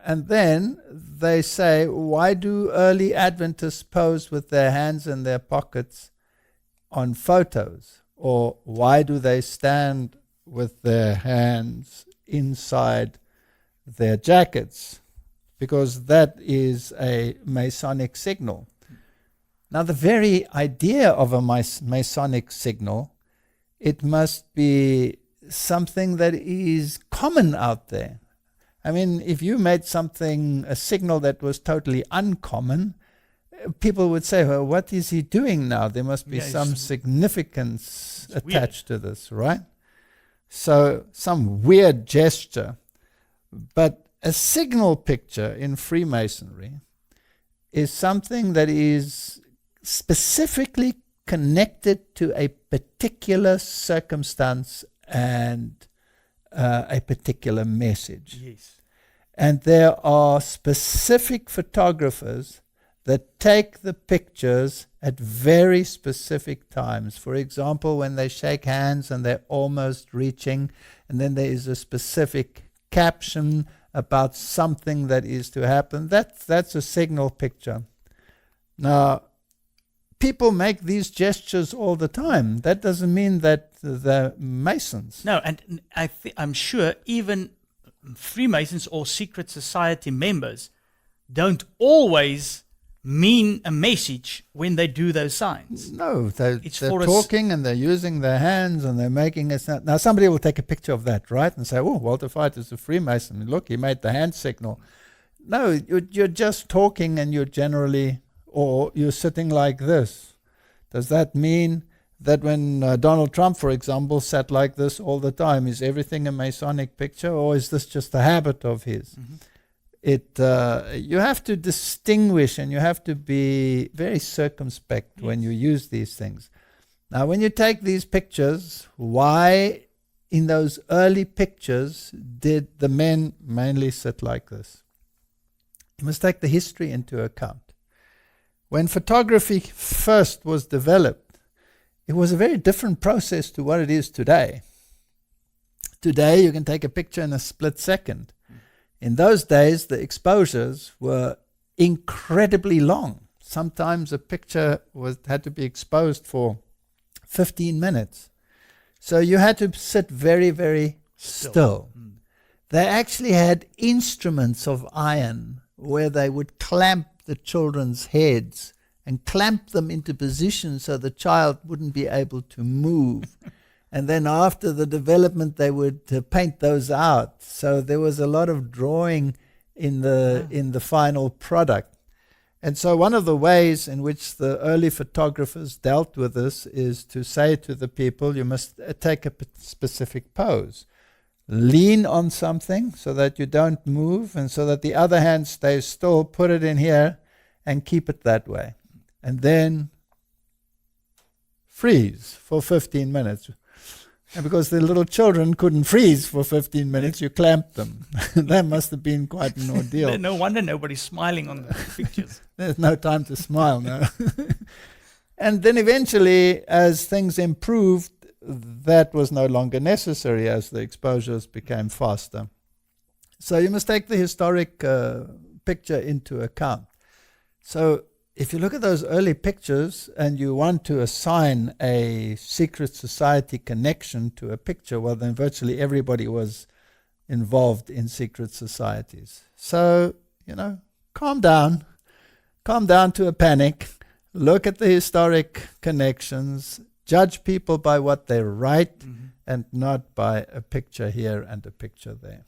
And then they say, why do early Adventists pose with their hands in their pockets on photos? Or why do they stand with their hands inside their jackets? Because that is a Masonic signal. Now, the very idea of a Masonic signal, it must be something that is common out there. I mean, if you made a signal that was totally uncommon, people would say, well, what is he doing now? There must be some significance attached to this, right? So, some weird gesture. But a signal picture in Freemasonry is something that is specifically connected to a particular circumstance and a particular message. Yes. And there are specific photographers that take the pictures at very specific times. For example, when they shake hands and they're almost reaching, and then there is a specific caption about something that is to happen. That's a signal picture. Now, people make these gestures all the time. That doesn't mean that they're Masons. No, and I'm sure even Freemasons or secret society members don't always mean a message when they do those signs. No, they're talking and they're using their hands and they're making it. Now, somebody will take a picture of that, right? And say, oh, Walter Vieth is a Freemason. Look, he made the hand signal. No, you're just talking and you're generally, or you're sitting like this. Does that mean that when Donald Trump, for example, sat like this all the time, is everything a Masonic picture, or is this just a habit of his? Mm-hmm. You have to distinguish and you have to be very circumspect when you use these things. Now, when you take these pictures, why in those early pictures did the men mainly sit like this? You must take the history into account. When photography first was developed, it was a very different process to what it is today. Today, you can take a picture in a split second. In those days, the exposures were incredibly long. Sometimes a picture had to be exposed for 15 minutes. So you had to sit very, very still. They actually had instruments of iron where they would clamp the children's heads and clamp them into position so the child wouldn't be able to move. And then after the development, they would paint those out. So there was a lot of drawing in the final product. And so one of the ways in which the early photographers dealt with this is to say to the people, you must take a specific pose. Lean on something so that you don't move and so that the other hand stays still, put it in here and keep it that way. And then freeze for 15 minutes. And because the little children couldn't freeze for 15 minutes, you clamped them. That must have been quite an ordeal. No wonder nobody's smiling on the pictures. There's no time to smile now. And then eventually, as things improved, that was no longer necessary as the exposures became faster. So you must take the historic picture into account. So if you look at those early pictures and you want to assign a secret society connection to a picture, well, then virtually everybody was involved in secret societies. So, calm down to a panic, look at the historic connections, judge people by what they write and not by a picture here and a picture there.